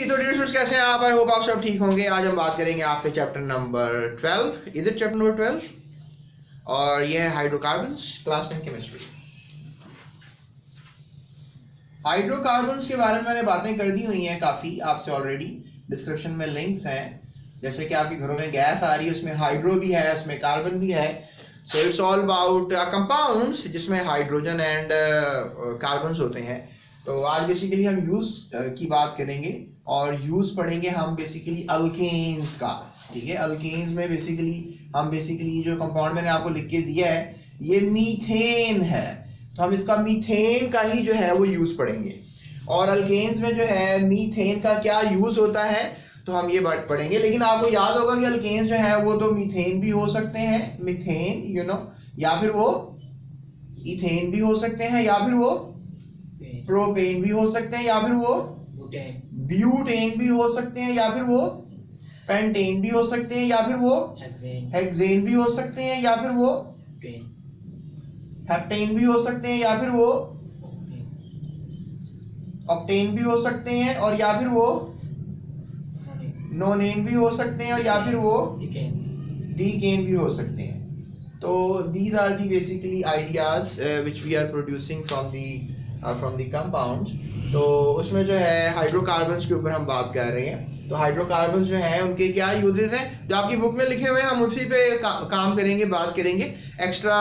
तो dear students कैसे हैं आप? आई होप आप सब ठीक होंगे। आज हम बात करेंगे आपसे chapter number 12। Is it chapter number 12? और ये है हाइड्रोकार्बन्स, क्लास 10 केमिस्ट्री। हाइड्रोकार्बन्स के बारे में मैंने बातें कर दी हुई हैं काफी आपसे ऑलरेडी। डिस्क्रिप्शन में लिंक्स हैं, जैसे कि आपके घरों में गैस आ रही है, उसमें हाइड्रो भी है, उसमें कार्बन भी है। So it's all about compounds जिसमें हाइड्रोजन एंड कार्बन्स होते हैं। तो आज बेसिकली हम यूज की बात करेंगे और यूज पढ़ेंगे हम बेसिकली अल्केन्स का। ठीक है, अल्केन्स में बेसिकली जो कंपाउंड मैंने आपको लिख के दिया है ये मीथेन है, तो हम इसका मीथेन का ही जो है वो यूज पढ़ेंगे। और अल्केन्स में जो है मीथेन का क्या यूज होता है तो हम ये बात पढ़ेंगे। लेकिन आपको याद होगा कि अल्केन्स जो है वो तो मीथेन भी हो सकते हैं, मीथेन या फिर वो इथेन भी हो सकते हैं, या फिर वो प्रोपेन भी हो सकते हैं, या फिर वो ब्यूटेन भी हो सकते हैं, या फिर वो पेंटेन भी हो सकते हैं, या फिर वो हेक्सेन भी हो सकते हैं, या फिर वो हेप्टेन भी हो सकते हैं, या फिर वो ऑक्टेन भी हो सकते हैं, और या फिर वो नोनेन भी हो सकते हैं, और या फिर वो डीकेन भी हो सकते हैं। तो these are the basically ideas which we are producing from the compounds। तो उसमें जो है हाइड्रोकार्बन्स के ऊपर हम बात कर रहे हैं। तो हाइड्रोकार्बन्स जो हैं उनके क्या यूजेस हैं जो आपकी बुक में लिखे हुए हैं, हम उसी पे काम करेंगे, बात करेंगे, एक्स्ट्रा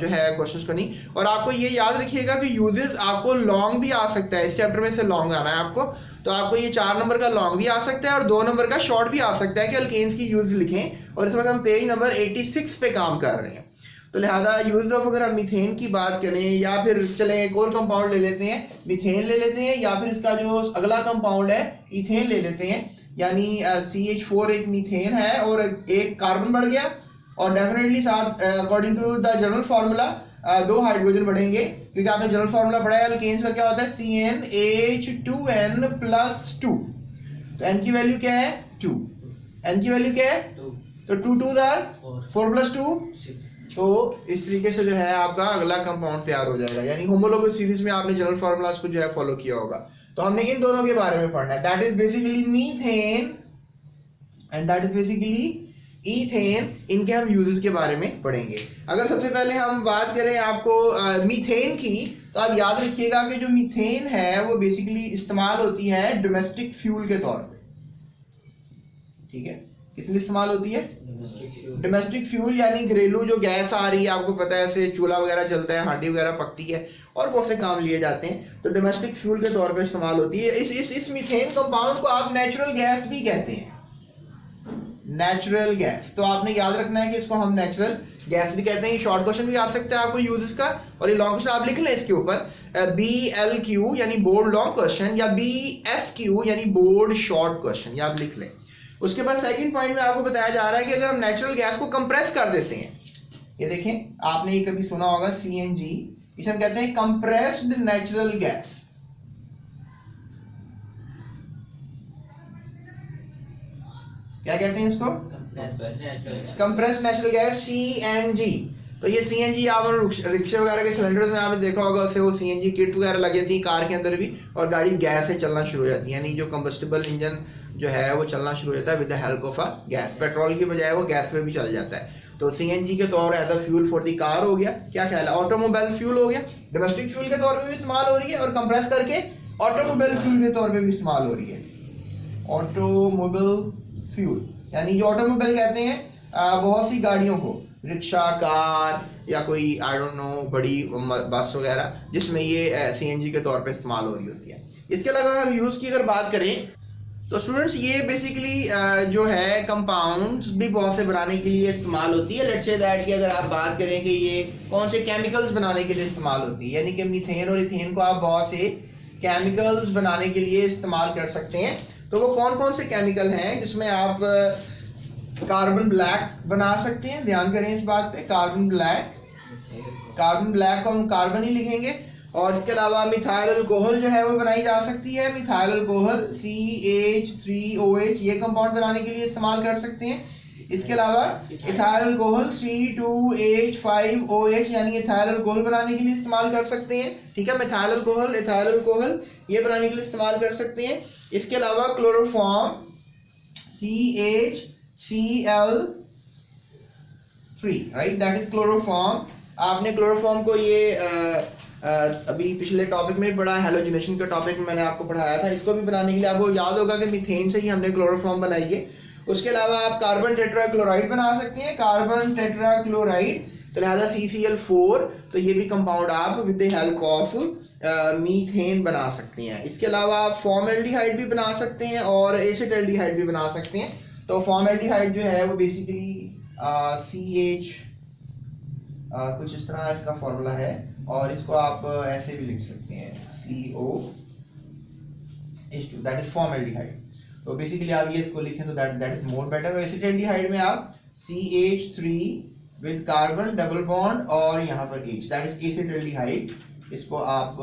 जो है क्वेश्चंस को नहीं। और आपको ये याद रखिएगा कि यूजेस आपको लॉन्ग भी आ सकता है, इस चैप्टर में से लॉन्ग आना है आपको। तो आपको ये 4 नंबर का लॉन्ग भी आ सकता है और 2 नंबर का शॉर्ट भी आ सकता है कि अल्केन्स की यूज लिखें। और इस वक्त हम पेज नंबर 86 पे काम कर रहे हैं। तो लिहाजा यूज ऑफ अगर हम मीथेन की बात करें, या फिर चलें एक और कंपाउंड ले लेते हैं, मीथेन ले लेते हैं, या फिर इसका जो अगला कंपाउंड है इथेन ले लेते हैं। यानी CH4 एक मीथेन है और एक कार्बन बढ़ गया, और डेफिनेटली साथ according to the general formula 2 hydrogen बढ़ेंगे, क्योंकि आपने जनरल फार्मूला पढ़ा है अल्केन्स का क्या होता है, CnH2n+2। तो n की वैल्यू क्या है 2, n की वैल्यू क्या है 2, तो 2 2 4 + 2 6। तो इस तरीके से जो है आपका अगला कंपाउंड तैयार हो जाएगा। यानी होमोलोगस सीरीज में आपने जनरल फार्मूलास को जो है फॉलो किया होगा। तो हमने इन दोनों के बारे में पढ़ना है, that is basically methane and that is basically ethane. इनके हम यूजेस के बारे में पढ़ेंगे। अगर सबसे पहले हम बात करें आपको मीथेन की, तो आप याद रखिएगा कि जो मीथेन है वो बेसिकली इस्तेमाल होती है डोमेस्टिक फ्यूल के तौर पे। ठीक है, किस लिए इस्तेमाल होती है? डोमेस्टिक फ्यूल, यानी घरेलू जो गैस आ रही है, आपको पता है ऐसे चूल्हा वगैरह चलता है, हांडी वगैरह पकती है और बहुत से काम लिए जाते हैं, तो डोमेस्टिक फ्यूल के तौर पे इस्तेमाल होती है। इस मीथेन कंपाउंड को आप नेचुरल गैस भी कहते हैं, नेचुरल गैस। तो आपने याद रखना है कि इसको हम नेचुरल गैस भी कहते हैं। शॉर्ट क्वेश्चन भी आ सकता है आपको यूजेस का, और ये लॉन्ग क्वेश्चन आप लिख लें इसके ऊपर, BLQ यानी बोर्ड लॉन्ग क्वेश्चन, या BSQ यानी बोर्ड शॉर्ट क्वेश्चन, या आप लिख लें। उसके बाद सेकंड पॉइंट में आपको बताया जा रहा है कि अगर हम नेचुरल गैस को कंप्रेस कर देते हैं, ये देखें, आपने ये कभी सुना होगा CNG, इसे हम कहते हैं कंप्रेस्ड नेचुरल गैस। क्या कहते हैं इसको? Compressed natural gas, CNG। तो ये CNG आप रिक्शे वगैरह के सिलेंडर में आपने देखा होगा, उससे वो CNG किट वगैरह लग जाती है कार के अंदर भी, और गाड़ी गैस से चलना शुरू हो जाती है। यानी जो कंबस्टिबल इंजन जो है वो चलना शुरू हो जाता है with the help of a gas. Petrol की बजाय वो गैस पे भी चल जाता है। तो CNG के तौर as a fuel for the car हो गया। क्या ख्याल है? ऑटोमोबाइल फ्यूल हो गया, डोमेस्टिक फ्यूल के तौर पे भी इस्तेमाल हो रही है, और कंप्रेस करके ऑटोमोबाइल फ्यूल के तौर पे भी इस्तेमाल हो रही है। ऑटोमोबाइल फ्यूल यानी जो ऑटोमोबाइल कहते हैं बहुत सी गाड़ियों को, रिक्शा, कार, या कोई आई डोंट नो बड़ी बस वगैरह, जिसमें ये CNG के तौर पे इस्तेमाल हो रही होती है। इसके अलावा हम यूज की अगर बात करें तो स्टूडेंट्स ये बेसिकली जो है कंपाउंड्स भी बहुत से बनाने के लिए इस्तेमाल होती है। लेट्स से दैट कि अगर आप बात करें कि ये कौन से केमिकल्स बनाने के लिए इस्तेमाल होती है, यानी कि मीथेन और इथेन को आप बहुत से केमिकल्स बनाने के लिए इस्तेमाल कर सकते हैं। तो वो कौन कौन से केमिकल हैं जिसमें आप कार्बन ब्लैक बना सकते हैं? ध्यान करें इस बात पे, कार्बन ब्लैक को हम कार्बन ही लिखेंगे। और इसके अलावा मिथाइल अल्कोहल जो है वो बनाई जा सकती है, मिथाइल अल्कोहल CH3OH, ये कंपाउंड बनाने के लिए इस्तेमाल कर सकते हैं। इसके अलावा इथाइल अल्कोहल C2H5OH यानी इथाइल अल्कोहल बनाने के लिए इस्तेमाल कर सकते हैं। ठीक है, इथाइल अल्कोहल ये बनाने के लिए इस्तेमाल कर सकते हैं। इसके अलावा chloroform CHCl3, right, that is chloroform. आपने क्लोरोफॉर्म को ये अभी पिछले टॉपिक में पढ़ा, हेलोजिनेशन के टॉपिक में मैंने आपको पढ़ाया था। इसको भी बनाने के लिए आपको याद होगा कि मीथेन से ही हमने क्लोरोफॉर्म बनाई है। उसके अलावा आप कार्बन टेट्राक्लोराइड बना सकते हैं, कार्बन टेट्राक्लोराइड, तो लिहाजा CCl4, तो ये भी कंपाउंड आप with the help of methane बना सकते हैं। इसके अलावा आप फॉर्मल्डिहाइड भी बना सकते हैं और एसिटाल्डिहाइड भी बना सकते हैं। तो फॉर्मल्डिहाइड जो है वो बेसिकली CH कुछ इस तरह इसका फॉर्मूला है, और इसको आप ऐसे भी लिख सकते हैं COH2, दैट इज फॉर्मल्डिहाइड। तो बेसिकली आप ये इसको लिखें तो दैट इज मोर बेटर। और एसिटाल्डिहाइड में आप CH3 with carbon double bond और यहाँ पर H, दैट इज एसिटाल्डिहाइड। इसको आप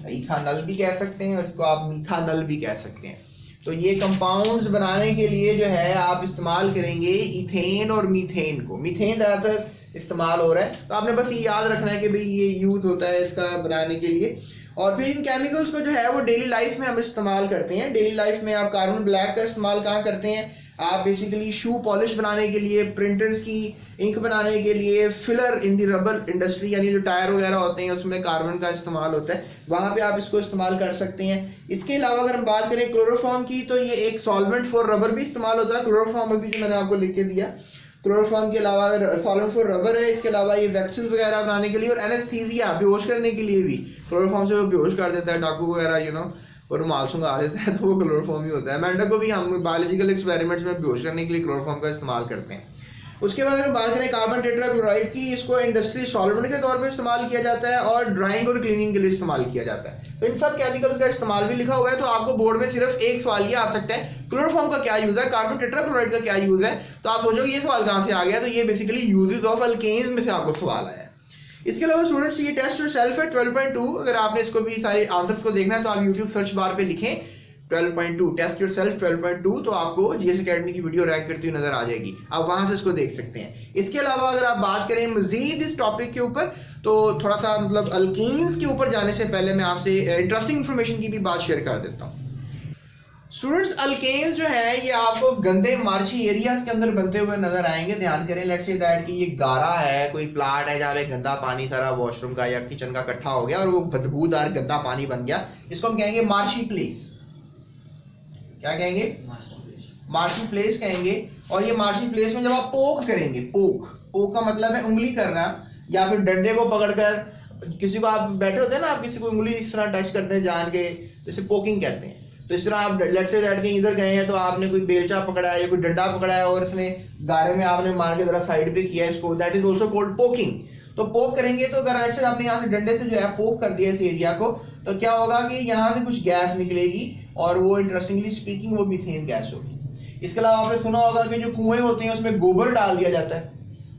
इथानल भी कह सकते हैं और इसको आप मीथानल भी कह सकते हैं। तो ये कंपाउंड्स बनाने के लिए जो है आप इस्तेमाल करेंगे इथेन और मीथेन को। मीथेन ज़्यादातर इस्तेमाल हो रहा है, तो आपने बस ये याद रखना है कि भाई ये यूज होता है इसका बनाने के लिए। और फिर इन केमिकल्स को जो है वो डेली लाइफ में हम इस्तेमाल करते हैं। डेली लाइफ में आप कार्बन ब्लैक का इस्तेमाल कहाँ करते हैं? आप बेसिकली शू पॉलिश बनाने के लिए, प्रिंटर्स की इंक बनाने के लिए, फिलर इन दी रबर इंडस्ट्री यानी जो टायर वगैरह होते हैं उसमें कार्बन का इस्तेमाल होता है, वहाँ पे आप इसको इस्तेमाल कर सकते हैं। इसके अलावा अगर हम बात करें क्लोरोफॉर्म की, तो ये एक सॉल्वेंट फॉर रबर भी इस्तेमाल होता है। क्लोरोफॉर्म अभी जो मैंने आपको लिख के दिया, क्लोरोफॉर्म के अलावा सॉल्वेंट फॉर रबर है। इसके अलावा ये वैक्सीन वगैरह बनाने के लिए और एनेस्थीसिया बेहोश करने के लिए भी क्लोरोफॉर्म से वो बेहोश कर देता है डाकू वगैरह, और रुमाल सुंघा देता है, तो वो क्लोरोफॉर्म ही होता है। मेंढक को भी हम बायोलॉजिकल एक्सपेरिमेंट्स में बेहोश करने के लिए क्लोरोफॉर्म का इस्तेमाल करते हैं। उसके बाद अगर बात करें कार्बन टेट्राक्लोराइड की, इसको इंडस्ट्री सॉल्वेंट के तौर पे इस्तेमाल किया जाता है और ड्राइंग और क्लीनिंग के लिए इस्तेमाल किया जाता है। तो इन सब केमिकल्स का इस्तेमाल भी लिखा हुआ है। तो आपको बोर्ड में सिर्फ एक सवाल ये आ सकता है, क्लोरोफॉर्म का क्या यूज है, कार्बन टेट्राक्लोराइड का क्या यूज है। तो आप सोचोगे ये सवाल कहाँ से आ गया, तो ये बेसिकली यूजेस ऑफ अल्केन्स में से आपको सवाल आया है। इसके अलावा स्टूडेंट्स ये टेस्ट योरसेल्फ है 12.2, अगर आपने इसको भी सारे आंसर्स को देखना है तो आप यूट्यूब सर्च बार पे लिखें 12.2 टेस्ट योरसेल्फ 12.2, तो आपको जीएस एकेडमी की वीडियो रैंक करती हुई नजर आ जाएगी। आप वहां से इसको देख सकते हैं। इसके अलावा अगर आप बात करें मजीद इस टॉपिक के ऊपर, तो थोड़ा सा मतलब अल्कीन्स के ऊपर जाने से पहले मैं आपसे इंटरेस्टिंग इंफॉर्मेशन की भी बात शेयर कर देता हूँ। स्टूडेंट्स अल्केन्स जो है ये आपको गंदे मार्शी एरियाज के अंदर बनते हुए नजर आएंगे। ध्यान करें, लेट्स से दैट कि ये गारा है, कोई प्लाट है जहाँ पे गंदा पानी सारा वॉशरूम का या किचन का इकट्ठा हो गया और वो बदबूदार गंदा पानी बन गया, इसको हम कहेंगे मार्शी प्लेस। क्या कहेंगे? मार्शी प्लेस कहेंगे। और ये मार्शी प्लेस में जब आप पोक करेंगे, पोक का मतलब है उंगली करना, या फिर डंडे को पकड़कर किसी को, आप बैठे होते हैं ना, आप किसी को उंगली इस तरह टच करते हैं जान के, जैसे पोकिंग कहते हैं। तो इस तरह आप लेट्स से दैट कहीं इधर गए हैं तो आपने कोई बेलचा पकड़ा है या कोई डंडा पकड़ा है और इसने गारे में आपने मार के जरा साइड पे किया इसको, that is also called poking. तो पोक करेंगे तो अगर ऐसे आपने यहाँ से डंडे से जो है पोक कर दिया इस एरिया को, तो क्या होगा कि यहाँ से कुछ गैस निकलेगी और वो इंटरेस्टिंगली स्पीकिंग वो मीथेन गैस होगी। इसके अलावा आपने सुना होगा कि जो कुएं होते हैं उसमें गोबर डाल दिया जाता है,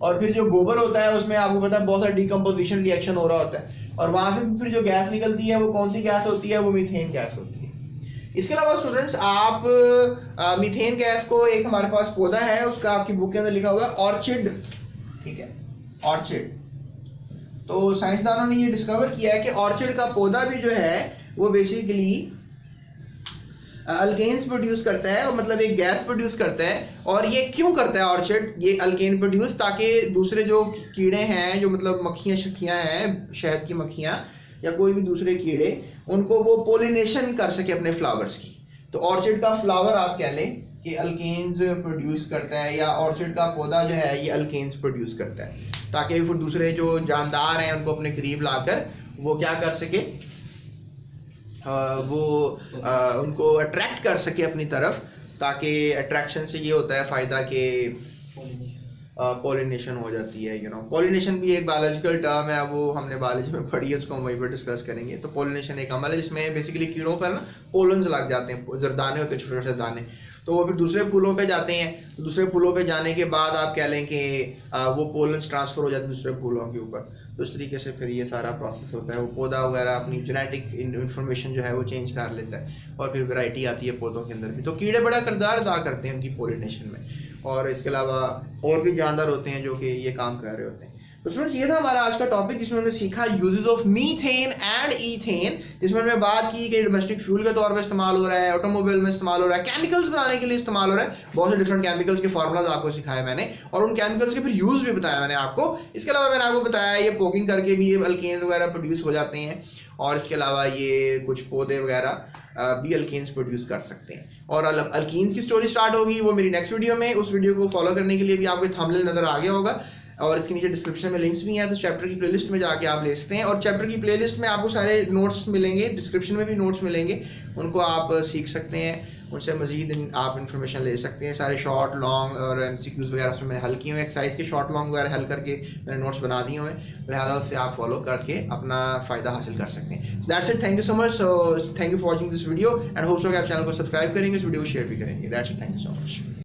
और फिर जो गोबर होता है उसमें आपको पता है बहुत सारा डिकम्पोजिशन रिएक्शन हो रहा होता है, और वहां से फिर जो गैस निकलती है वो कौन सी गैस होती है? वो मीथेन गैस होती है। इसके अलावा स्टूडेंट्स आप मीथेन गैस को, एक हमारे पास पौधा है उसका आपकी बुक के अंदर लिखा हुआ है ऑर्चिड, ठीक है, ऑर्चिड। तो साइंसदानों ने ये डिस्कवर किया है कि ऑर्चिड का पौधा भी जो है वो बेसिकली अल्केन्स प्रोड्यूस करता है, और मतलब एक गैस प्रोड्यूस करता है। और ये क्यों करता है ऑर्चिड ये अल्केन प्रोड्यूस? ताकि दूसरे जो कीड़े हैं, जो मतलब मक्खियाँ शक्खियाँ हैं, शहद की मक्खियाँ या कोई भी दूसरे कीड़े, उनको वो पोलिनेशन कर सके अपने फ्लावर्स की। तो ऑर्चिड का फ्लावर आप कह लें कि अल्केन्स प्रोड्यूस करता है, या ऑर्चिड का पौधा जो है ये अल्केन्स प्रोड्यूस करता है, ताकि फिर दूसरे जो जानदार हैं उनको अपने करीब लाकर वो क्या कर सके, उनको अट्रैक्ट कर सके अपनी तरफ, ताकि अट्रैक्शन से ये होता है फायदा कि पॉलिनेशन हो जाती है। पॉलिनेशन भी एक बायोलॉजिकल टर्म है, वो हमने बायोलॉजी में पढ़ी है, उसको हम वहीं पर डिस्कस करेंगे। तो पॉलिनेशन एक अमल है जिसमें बेसिकली कीड़ों पर ना पोलन्स लग जाते हैं, दाने होते हैं छोटे छोटे दाने, तो वो फिर दूसरे फूलों पे जाते हैं। तो दूसरे फूलों पे जाने के बाद आप कह लें कि वो पोलन्स ट्रांसफर हो जाते हैं दूसरे फूलों के ऊपर। तो इस तरीके से फिर ये सारा प्रोसेस होता है, वो पौधा वगैरह अपनी जेनेटिक इन्फॉर्मेशन जो है वो चेंज कर लेता है, और फिर वैरायटी आती है पौधों के अंदर भी। तो कीड़े बड़ा किरदार अदा करते हैं उनकी पॉलिनेशन में। और इसके अलावा और भी जानदार होते हैं जो कि ये काम कर रहे होते हैं। तो स्टूडेंट्स ये था हमारा आज का टॉपिक जिसमें हमने सीखा uses of methane and ethane, जिसमें हमने बात की कि डोमेस्टिक फ्यूल के तौर पर इस्तेमाल हो रहा है, ऑटोमोबाइल में इस्तेमाल हो रहा है, केमिकल्स बनाने के लिए इस्तेमाल हो रहा है, बहुत से डिफरेंट केमिकल्स के फॉर्मूलाज आपको सिखाए मैंने और उन केमिकल्स के फिर यूज भी बताया मैंने आपको। इसके अलावा मैंने आपको बताया ये पोकिंग करके भी ये अल्केन्स वगैरह प्रोड्यूस हो जाते हैं और इसके अलावा ये कुछ पौधे वगैरह भी अल्केन्स प्रोड्यूस कर सकते हैं। और अल्कीन्स की स्टोरी स्टार्ट होगी वो मेरी नेक्स्ट वीडियो में। उस वीडियो को फॉलो करने के लिए भी आपको थंबनेल नजर आ गया होगा और इसके नीचे डिस्क्रिप्शन में लिंक्स भी हैं, तो चैप्टर की प्लेलिस्ट में जाके आप ले सकते हैं और चैप्टर की प्लेलिस्ट में आपको सारे नोट्स मिलेंगे, डिस्क्रिप्शन में भी नोट्स मिलेंगे, उनको आप सीख सकते हैं, उनसे मजीद आप इन्फॉर्मेशन ले सकते हैं। सारे शॉर्ट लॉन्ग और MCQs वगैरह उसमें मैंने हल किए हुए, एक्सरसाइज के शॉर्ट लॉन्ग वगैरह हल करके मैंने नोट्स बना दिए हुए हैं, लिहाजा उससे आप फॉलो करके अपना फ़ायदा हासिल कर सकते हैं। That's it, thank you so much, thank you for watching this video and hope so कि आप चैनल को सब्सक्राइब करेंगे, इस वीडियो को शेयर भी करेंगे। That's it, thank you so much.